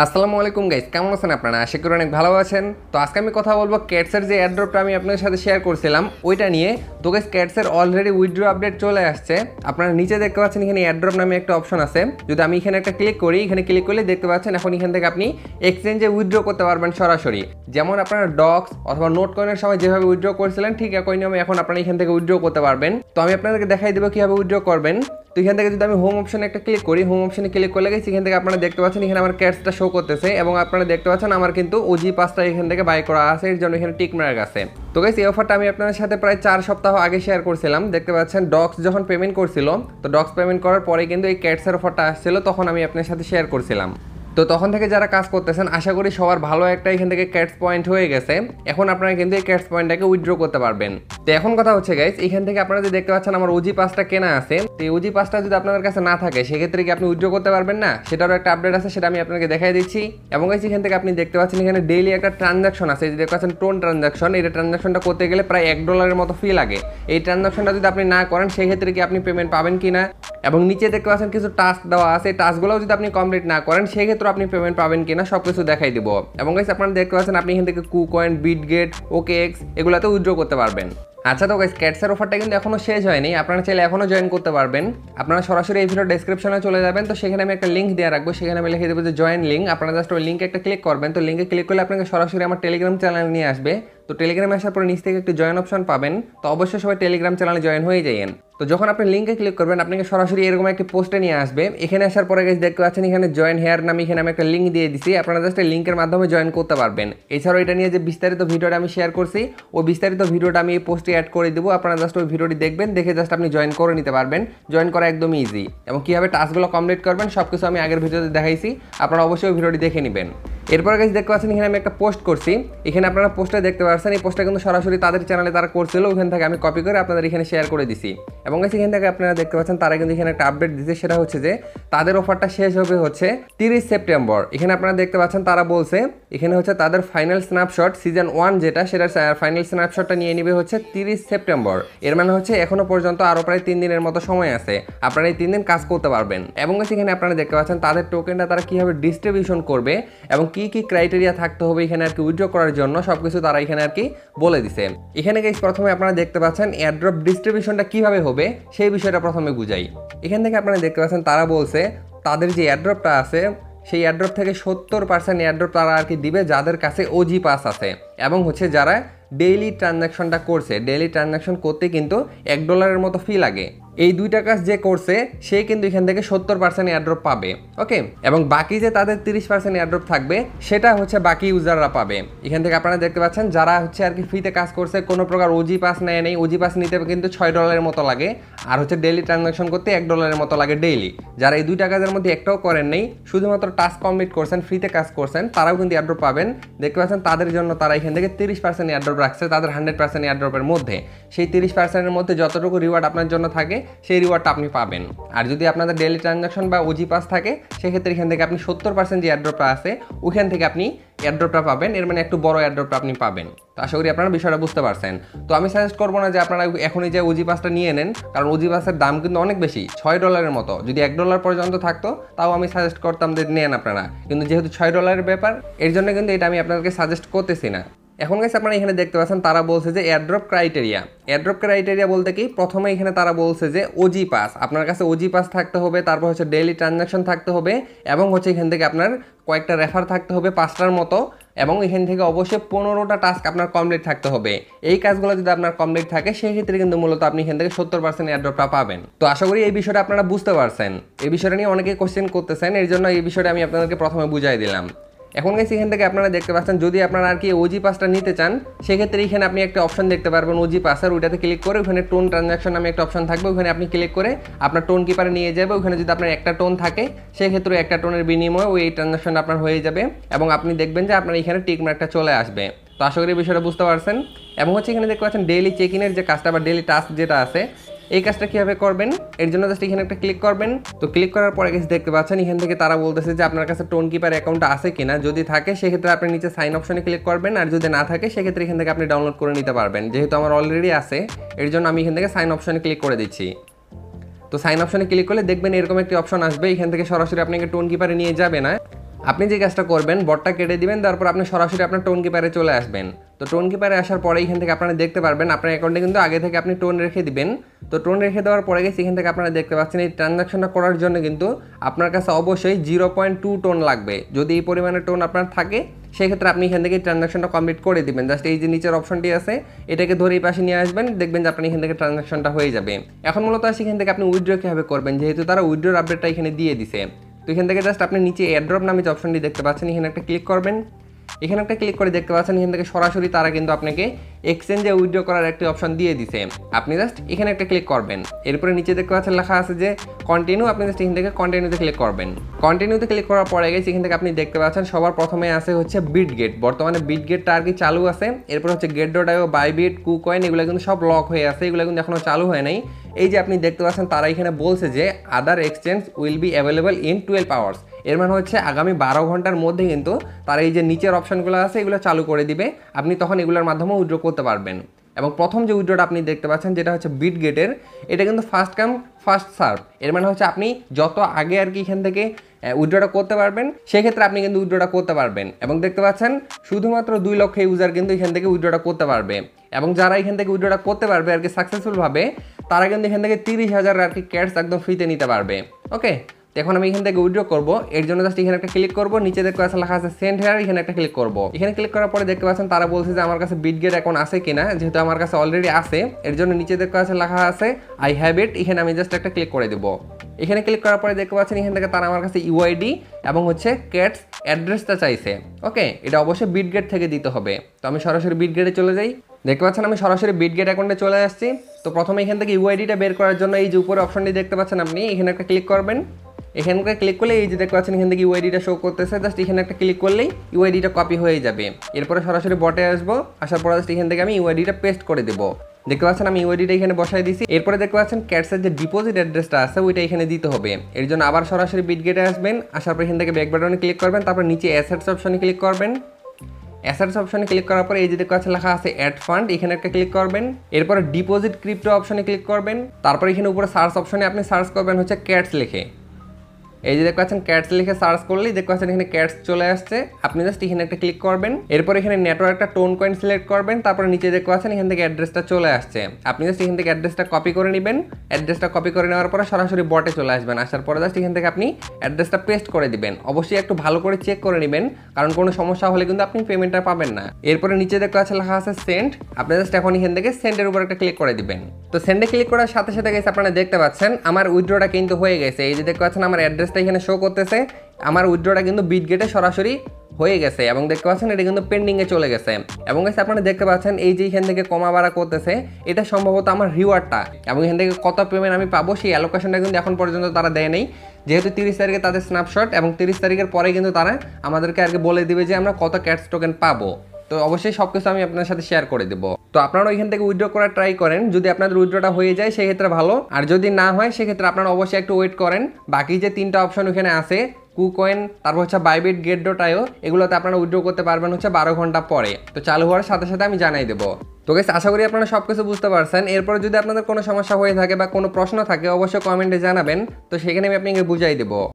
আসসালামু আলাইকুম গাইস, কেমন আছেন আপনারা? আশা করি অনেক ভালো আছেন। তো আজকে আমি কথা বলবো ক্যাটসের যে এয়ারড্রপটা আমি আপনাদের সাথে শেয়ার করছিলাম ওইটা নিয়ে। তো গাইস, ক্যাটসের অলরেডি উইথড্র আপডেট চলে আসছে। আপনারা নিচে দেখতে পাচ্ছেন এখানে এয়ারড্রপ নামে একটা অপশন আছে। যদি আমি এখানে একটা ক্লিক করি, এখানে ক্লিক করলে দেখতে পাচ্ছেন এখন এখান থেকে আপনি এক্সচেঞ্জে উইথড্র করতে পারবেন সরাসরি। যেমন আপনারা ডক্স অথবা নোট কয়েনের সময় যেভাবে উইথড্র করেছিলেন ঠিক একই নিয়মে এখন আপনারা এখান থেকে উইথড্র করতে পারবেন। তো আমি আপনাদেরকে দেখাই দেবো কীভাবে উইথড্র করবেন। তো এখান থেকে যদি আমি হোম অপশনে একটা ক্লিক করি, হোম অপশনে ক্লিক করলে গেছি এখান থেকে আপনারা দেখতে পাচ্ছেন এখানে আমার ক্যাটসটা শো করতেছে এবং আপনারা দেখতে পাচ্ছেন আমার কিন্তু ওজি পাসটা এখান থেকে বাই করা আছে, এর জন্য এখানে টিক মার্ক আছে। তো গাইস, এই অফারটা আমি আপনাদের সাথে প্রায় 4 সপ্তাহ আগে শেয়ার করছিলাম। দেখতে পাচ্ছেন ডক্স যখন পেমেন্ট করছিল, তো ডক্স পেমেন্ট করার পরে কিন্তু এই ক্যাটসের অফারটা আসছিল, তখন আমি আপনার সাথে শেয়ার করছিলাম। তো তখন থেকে যারা কাজ করতেছেন আশা করি সবার ভালো একটা এখান থেকে ক্যাটস পয়েন্ট হয়ে গেছে। এখন আপনারা কিন্তু এই ক্যাটস পয়েন্টটাকে উইথড্র করতে পারবেন। তো এখন কথা হচ্ছে গাইস, এখান থেকে আপনারা যে দেখতে পাচ্ছেন আমার ওজি পাসটা কেনা আছে, তো এই ওজি পাসটা যদি আপনাদের কাছে না থাকে সেক্ষেত্রে কি আপনি উইথড্র করতে পারবেন না? সেটারও একটা আপডেট আছে, সেটা আমি আপনাকে দেখাই দিচ্ছি। এবং গাইস, এখান থেকে আপনি দেখতে পাচ্ছেন এখানে ডেইলি একটা ট্রানজাকশন আছে, যে দেখতে পাচ্ছেন টোন ট্রানজাকশন। এই ট্রানজাকশনটা করতে গেলে প্রায় $1 মতো ফি লাগে। এই ট্রানজাকশনটা যদি আপনি না করেন সেক্ষেত্রে কি আপনি পেমেন্ট পাবেন কি না? এবং নিচে দেখতে পাচ্ছেন কিছু টাস্ক দেওয়া আছে, এই টাস্কগুলোও যদি আপনি কমপ্লিট না করেন সেক্ষেত্রে আপনি পেমেন্ট পাবেন কিনা সবকিছু দেখাই দিব। এবং গাইস, আপনারা দেখতে পাচ্ছেন আপনি এখান থেকে কুকয়েন, বিটগেট, ওকেএক্স এগুলাতে উইথড্র করতে পারবেন। আচ্ছা, তো গাইস, ক্যাটসের অফারটা কিন্তু এখনো শেষ হয়নি। আপনারা চাইলে এখনো জয়েন করতে পারবেন। আপনারা সরাসরি এই ভিডিও ডেসক্রিপশনে চলে যাবেন, তো সেখানে আমি একটা লিঙ্ক দিয়ে রাখবো, সেখানে আমি লিখে দেবো যে জয়েন লিঙ্ক। আপনারা জাস্ট ওই লিঙ্কে একটা ক্লিক করবেন। তো লিঙ্কে ক্লিক করলে আপনাকে সরাসরি আমার টেলিগ্রাম চ্যানেল নিয়ে আসবে। তো টেলিগ্রামে আসার পরে নিচ থেকে একটি জয়েন অপশন পাবেন। তো অবশ্যই সবাই টেলিগ্রাম চ্যানেলে জয়েন হয়ে যাবেন। তো যখন আপনি লিঙ্কে ক্লিক করবেন আপনাকে সরাসরি এরকম একটি পোস্টে নিয়ে আসবে। এখানে আসার পরে গাইস দেখতে পাচ্ছেন এখানে জয়েন হেয়ার নামে এখানে আমি একটা লিঙ্ক দিয়ে দিছি। আপনারা জাস্ট এই লিঙ্কের মাধ্যমে জয়েন করতে পারবেন। এছাড়াও এটা নিয়ে যে বিস্তারিত ভিডিওটা আমি শেয়ার করছি, ওই বিস্তারিত ভিডিওটা আমি এই পোস্টে অ্যাড করে দেবো। আপনারা জাস্ট ওই ভিডিওটি দেখবেন, দেখে জাস্ট আপনি জয়েন করে নিতে পারবেন। জয়েন করা একদমই ইজি। এবং কীভাবে টাস্কগুলো কমপ্লিট করবেন সব কিছু আমি আগের ভিডিওতে দেখাইছি, আপনারা অবশ্যই ওই ভিডিওটি দেখে নেবেন। এরপর গাইস দেখতে পাচ্ছেন এখানে আমি একটা পোস্ট করছি। এখানে আপনারা পোস্টে দেখতে পাচ্ছেন এই পোস্টটা কিন্তু সরাসরি তাদের চ্যানেলে তারা করছিল, ওখান থেকে আমি কপি করে আপনাদের এখানে শেয়ার করে দিছি। এবং গাইস, এখান থেকে আপনারা দেখতে পাচ্ছেন তারা কিন্তু এখানে একটা আপডেট দিচ্ছে, সেটা হচ্ছে যে তাদের অফারটা শেষ হবে হচ্ছে 30 সেপ্টেম্বর। এখানে আপনারা দেখতে পাচ্ছেন তারা বলছে এখানে হচ্ছে তাদের ফাইনাল স্ন্যাপশট সিজন 1 যেটা, সেটার ফাইনাল স্ন্যাপশটটা নিয়ে নেবে হচ্ছে 30 সেপ্টেম্বর। এর মানে হচ্ছে এখনো পর্যন্ত আরও প্রায় 3 দিনের মতো সময় আছে, আপনারা এই 3 দিন কাজ করতে পারবেন। এবং গাইস, এখানে আপনারা দেখতে পাচ্ছেন তাদের টোকেনটা তারা কীভাবে ডিস্ট্রিবিউশন করবে এবং কি কি ক্রাইটেরিয়া থাকতে হবে এখানে আর কি উইথড্র করার জন্য সবকিছু তারা এখানে আর কি বলে দিছে। এখানে গাইস প্রথমে আপনারা দেখতে পাচ্ছেন এয়ারড্রপ ডিস্ট্রিবিউশনটা কিভাবে হবে সেই বিষয়টা প্রথমে বুঝাই। এখান থেকে আপনারা দেখতে পাচ্ছেন তারা বলছে তাদের যে এয়ারড্রপটা আছে সেই এয়ারড্রপ থেকে 70% এয়ারড্রপ তারা আর কি দিবে যাদের কাছে ওজি পাস আছে এবং হচ্ছে যারা ডেইলি ট্রানজাকশনটা করছে। ডেইলি ট্রানজাকশন করতে কিন্তু $1 মতো ফি লাগে। এই দুইটা কাজ যে করছে সে কিন্তু এখান থেকে 70% এয়ারড্রপ পাবে। ওকে, এবং বাকি যে তাদের 30% এয়ারড্রপ থাকবে সেটা হচ্ছে বাকি ইউজাররা পাবে। এখান থেকে আপনারা দেখতে পাচ্ছেন যারা হচ্ছে আর কি ফ্রিতে কাজ করছে, কোনো প্রকার ওজি পাস নেয় নেই। ওজি পাস নিতে কিন্তু $6 মতো লাগে, আর হচ্ছে ডেইলি ট্রানজাকশন করতে $1 মতো লাগে ডেইলি। যারা এই দুইটা কাজের মধ্যে একটাও করেন নেই, শুধুমাত্র টাস্ক কমপ্লিট করছেন, ফ্রিতে কাজ করছেন, তারাও কিন্তু এয়ারড্রপ পাবেন। দেখতে পাচ্ছেন তাদের জন্য তারা এখান থেকে 30% এয়ারড্রপ রাখছে তাদের 100% এয়ারড্রপের মধ্যে। সেই 30%-এর মধ্যে যতটুকু রিওয়ার্ড আপনার জন্য থাকে সেই রিওয়ার্ডটা আপনি পাবেন। আর যদি আপনাদের ডেইলি ট্রানজাকশন বা ওজি পাস থাকে সেক্ষেত্রে এখান থেকে আপনি 70% যে এয়ারড্রপটা আছে ওখান থেকে আপনি এয়ারড্রপটা পাবেন। এর মানে একটু বড় এয়ারড্রপটা আপনি পাবেন। তো আশা করি আপনারা বিষয়টা বুঝতে পারছেন। তো আমি সাজেস্ট করবো না যে আপনারা এখনই যে ওজি পাসটা নিয়ে নেন, কারণ ওজি পাসের দাম কিন্তু অনেক বেশি, $6 মতো। যদি $1 পর্যন্ত থাকতো তাও আমি সাজেস্ট করতাম যে নেন আপনারা, কিন্তু যেহেতু $6 ব্যাপার এর জন্য কিন্তু এটা আমি আপনাদেরকে সাজেস্ট করতেছি না। এখন গাইস আপনারা এখানে দেখতে পাচ্ছেন তারা বলছে যে এয়ারড্রপ ক্রাইটেরিয়া বলতে কি, প্রথমে এখানে তারা বলছে যে ওজি পাস, আপনার কাছে ওজি পাস থাকতে হবে, তারপর হচ্ছে ডেইলি ট্রানজাকশন থাকতে হবে, এবং হচ্ছে এখান থেকে আপনার কয়েকটা রেফার থাকতে হবে 5টার মতো, এবং এখান থেকে অবশ্যই 15টা টাস্ক আপনার কমপ্লিট থাকতে হবে। এই কাজগুলো যদি আপনার কমপ্লিট থাকে সেক্ষেত্রে কিন্তু মূলত আপনি এখান থেকে 70% এয়ারড্রপটা পাবেন। তো আশা করি এই বিষয়টা আপনারা বুঝতে পারছেন। এই বিষয়টা নিয়ে অনেকে কোশ্চেন করতেছেন, এর জন্য এই বিষয়টা আমি আপনাদেরকে প্রথমে বুঝাই দিলাম। এখন গাইস, এখান থেকে আপনারা দেখতে পাচ্ছেন যদি আপনারা আর কি ওজি পাসটা নিতে চান সেক্ষেত্রে এখানে আপনি একটা অপশন দেখতে পারবেন ওজি পাসের, ওইটাতে ক্লিক করে ওখানে টোন ট্রানজাকশন নামে একটা অপশন থাকবে, ওখানে আপনি ক্লিক করে আপনার টোন কিপারে নিয়ে যাবে। ওখানে যদি আপনার একটা টোন থাকে সেক্ষেত্রে একটা টোনের বিনিময়ে ওই ট্রানজাকশন আপনার হয়ে যাবে এবং আপনি দেখবেন যে আপনার এখানে টিক মার্কটা চলে আসবে। তো আশা করি বিষয়টা বুঝতে পারছেন। এবং হচ্ছে এখানে দেখতে পাচ্ছেন ডেইলি চেক ইনের যে কাজটা বা ডেইলি টাস্ক যেটা আছে এই কাজটা কীভাবে করবেন এর জন্য জাস্ট এখানে একটা ক্লিক করবেন। তো ক্লিক করার পরে গেছে দেখতে পাচ্ছেন এখান থেকে তারা বলতেছে যে আপনার কাছে টোন কিপার অ্যাকাউন্ট আছে কিনা, যদি থাকে সেক্ষেত্রে আপনি নিচে সাইন অপশনে ক্লিক করবেন, আর যদি না থাকে সেক্ষেত্রে এখান থেকে আপনি ডাউনলোড করে নিতে পারবেন। যেহেতু আমার অলরেডি আছে এর জন্য আমি এখান থেকে সাইন অপশনে ক্লিক করে দিচ্ছি। তো সাইন অপশনে ক্লিক করলে দেখবেন এরকম একটি অপশন আসবে, এখান থেকে সরাসরি আপনাকে টোন কিপারে নিয়ে যাবে না, আপনি যে কাজটা করবেন, বটটা কেটে দিবেন, তারপর আপনি সরাসরি আপনার টোন কিপারে চলে আসবেন। তো টোন কিপারে আসার পরে এখান থেকে আপনারা দেখতে পারবেন আপনার অ্যাকাউন্টে কিন্তু আগে থেকে আপনি টোন রেখে দিবেন। তো টোন রেখে দেওয়ার পরে গেছে এখান থেকে আপনারা দেখতে পাচ্ছেন এই ট্রানজাকশনটা করার জন্য কিন্তু আপনার কাছে অবশ্যই 0.2 টোন লাগবে। যদি এই পরিমাণে টোন আপনার থাকে সেক্ষেত্রে আপনি এখান থেকে ট্রানজাকশনটা কমপ্লিট করে দিবেন। জাস্ট এই যে নিচের অপশনটি আছে এটাকে ধরে এই পাশে নিয়ে আসবেন, দেখবেন যে আপনি এখান থেকে ট্রানজাকশনটা হয়ে যাবে। এখন মূলত আসি এখান থেকে আপনি উইথড্র কীভাবে করবেন, যেহেতু তারা উইথড্রর আপডেটটা এখানে দিয়ে দিছে। তো এখান থেকে জাস্ট আপনি নিচে এয়ারড্রপ নামে যে অপশনটি দেখতে পাচ্ছেন এখানে একটা ক্লিক করবেন। এখানে একটা ক্লিক করে দেখতে পাচ্ছেন এখান থেকে সরাসরি তারা কিন্তু আপনাকে এক্সচেঞ্জে উইথড্র করার একটি অপশন দিয়ে দিছে। আপনি জাস্ট এখানে একটা ক্লিক করবেন। এরপরে নিচে দেখতে পাচ্ছেন লেখা আছে যে কন্টিনিউ, আপনি জাস্ট এখান থেকে কন্টিনিউতে ক্লিক করবেন। কন্টিনিউতে ক্লিক করার পরে গেছে এখান থেকে আপনি দেখতে পাচ্ছেন সবার প্রথমে আছে হচ্ছে বিটগেট। বর্তমানে বিটগেটটা আর কি চালু আছে। এরপর হচ্ছে Get.io, বাইবিট, কুকয়েন এগুলো কিন্তু সব লক হয়ে আছে, এগুলো কিন্তু এখনও চালু হয় নাই। এই যে আপনি দেখতে পাচ্ছেন তারা এখানে বলছে যে other exchange will be available in 12 hours. এর মানে হচ্ছে আগামী 12 ঘন্টার মধ্যে কিন্তু তারা এই যে নিচের অপশনগুলো আছে এগুলো চালু করে দিবে, আপনি তখন এগুলোর মাধ্যমে উইথড্র করতে পারবেন। এবং প্রথম যে উইথড্রটা আপনি দেখতে পাচ্ছেন যেটা হচ্ছে বিটগেটের, এটা কিন্তু ফার্স্ট কাম ফার্স্ট সার্ভ। এর মানে হচ্ছে আপনি যত আগে আর কি এখান থেকে উইথড্রটা করতে পারবেন সেক্ষেত্রে আপনি কিন্তু উইথড্রটা করতে পারবেন। এবং দেখতে পাচ্ছেন শুধুমাত্র 2 লক্ষ ইউজার কিন্তু এখান থেকে উইথড্রটা করতে পারবে। এবং যারা এখান থেকে উইথড্রটা করতে পারবে আর কি সাকসেসফুলভাবে, তারা কিন্তু এখান থেকে 30,000 আর কি ক্যাটস একদম ফ্রিতে নিতে পারবে। ওকে, তো এখন আমি এখান থেকে উইথড্র করব। এর জন্য জাস্ট এখানে একটা ক্লিক করব, নিচে দেখতে পাচ্ছেন লেখা আছে সেন্ড হেয়ার, এখানে একটা ক্লিক করব। এখানে ক্লিক করার পরে দেখতে পাচ্ছেন তারা বলছে যে আমার কাছে বিটগেট অ্যাকাউন্ট আছে কিনা, যেহেতু আমার কাছে অলরেডি আছে এর জন্য নিচে দেখতে পাচ্ছেন লেখা আছে আই হ্যাভ ইট, এখানে আমি জাস্ট একটা ক্লিক করে দেবো। এখানে ক্লিক করার পরে দেখতে পাচ্ছেন এখান থেকে তারা আমার কাছে ইউআইডি এবং হচ্ছে ক্যাটস অ্যাড্রেসটা চাইছে। ওকে, এটা অবশ্যই বিটগেট থেকে দিতে হবে। তো আমি সরাসরি বিটগেটে চলে যাই। দেখতে পাচ্ছেন আমি সরাসরি বিটগেট অ্যাকাউন্টে চলে আসছি। তো প্রথমে এখান থেকে ইউআইডিটা বের করার জন্য এই যে উপরে অপশনটি দেখতে পাচ্ছেন আপনি এখানে একটা ক্লিক করবেন। এখানকার ক্লিক করলে এই যে দেখতে পাচ্ছেন এখান থেকে ইউআইডিটা শো করতেছে, জাস্ট এখানে একটা ক্লিক করলেই ইউআইডিটা কপি হয়ে যাবে। এরপরে সরাসরি বটে আসবো, আসার পর জাস্ট এখান থেকে আমি ইউআইডিটা পেস্ট করে দেবো। দেখতে পাচ্ছেন আমি ইউআইডিটা এখানে বসাই দিয়েছি। এরপরে দেখতে পাচ্ছেন ক্যাটসের যে ডিপোজিট অ্যাড্রেসটা আছে ওইটা এখানে দিতে হবে। এর জন্য আবার সরাসরি বিটগেটে আসবেন, আসার পর এখান থেকে ব্যাক বাটনে ক্লিক করবেন, তারপর নিচে অ্যাসেটস অপশনে ক্লিক করবেন। অ্যাসেটস অপশনে ক্লিক করার পরে এই যে দেখতে পাচ্ছেন লেখা আছে অ্যাড ফান্ড, এখানে একটা ক্লিক করবেন। এরপরে ডিপোজিট ক্রিপ্টো অপশনে ক্লিক করবেন। তারপর এখানে উপরে সার্চ অপশনে আপনি সার্চ করবেন হচ্ছে ক্যাটস লিখে। এই যে দেখতে পাচ্ছেন ক্যাটস লিখে সার্চ করলেই দেখতে পাচ্ছেন এখানে ক্যাটস চলে আসছে। আপনি জাস্ট এখানে একটা ক্লিক করবেন। এরপর এখানে নেটওয়ার্কটা টোন কয়েন সিলেক্ট করবেন। তারপর নিচে দেখতে পাচ্ছেন এখান থেকে অ্যাড্রেসটা চলে আসছে। আপনি জাস্ট এখান থেকে অ্যাড্রেসটা কপি করে নেবেন। অ্যাড্রেসটা কপি করে নেওয়ার পরে সরাসরি বটে চলে আসবেন। আসার পরে জাস্ট এখান থেকে আপনি অ্যাড্রেসটা পেস্ট করে দিবেন। অবশ্যই একটু ভালো করে চেক করে নেবেন, কারণ কোনো সমস্যা হলে কিন্তু আপনি পেমেন্টটা পাবেন না। এরপরে নিচে দেখতে পাচ্ছেন লেখা আছে সেন্ড, আপনি জাস্ট এখন এখান থেকে সেন্ডের উপর একটা ক্লিক করে দিবেন। তো সেন্ডে ক্লিক করার সাথে সাথে গেছে আপনারা দেখতে পাচ্ছেন আমার উইথড্রটা কিন্তু হয়ে গেছে। এই যে দেখতে পাচ্ছেন আমার অ্যাড্রেসটা এখানে শো করতেছে, আমার উইথড্রটা কিন্তু বিটগেটে সরাসরি হয়ে গেছে এবং দেখতে পাচ্ছেন এটা কিন্তু পেন্ডিংয়ে চলে গেছে। এবং আপনারা দেখতে পাচ্ছেন এই যে এখান থেকে কমা বাড়া করতেছে, এটা সম্ভবত আমার রিওয়ার্ডটা। এবং এখান থেকে কত পেমেন্ট আমি পাবো সেই অ্যালোকেশনটা কিন্তু এখন পর্যন্ত তারা দেয় নেই, যেহেতু 30 তারিখে তাদের স্ন্যাপশট এবং 30 তারিখের পরে কিন্তু তারা আমাদেরকে আর কি বলে দিবে যে আমরা কত ক্যাটস টোকেন পাবো। তো অবশ্যই সব কিছু আমি আপনার সাথে শেয়ার করে দেবো। তো আপনারা ওইখান থেকে উইথড্র করার ট্রাই করেন, যদি আপনাদের উইথড্রটা হয়ে যায় সেক্ষেত্রে ভালো, আর যদি না হয় সেক্ষেত্রে আপনারা অবশ্যই একটু ওয়েট করেন। বাকি যে 3টা অপশন ওখানে আছে কুকয়েন, তারপর হচ্ছে বাইবিট, Get.io, এগুলোতে আপনারা উইথড্র করতে পারবেন হচ্ছে 12 ঘন্টা পরে। তো চালু হওয়ার সাথে সাথে আমি জানাই দেবো। তো গাইস আশা করি আপনারা সব কিছু বুঝতে পারছেন। এরপরে যদি আপনাদের কোনো সমস্যা হয়ে থাকে বা কোনো প্রশ্ন থাকে অবশ্যই কমেন্টে জানাবেন, তো সেখানে আমি আপনাকে বুঝাই দেবো।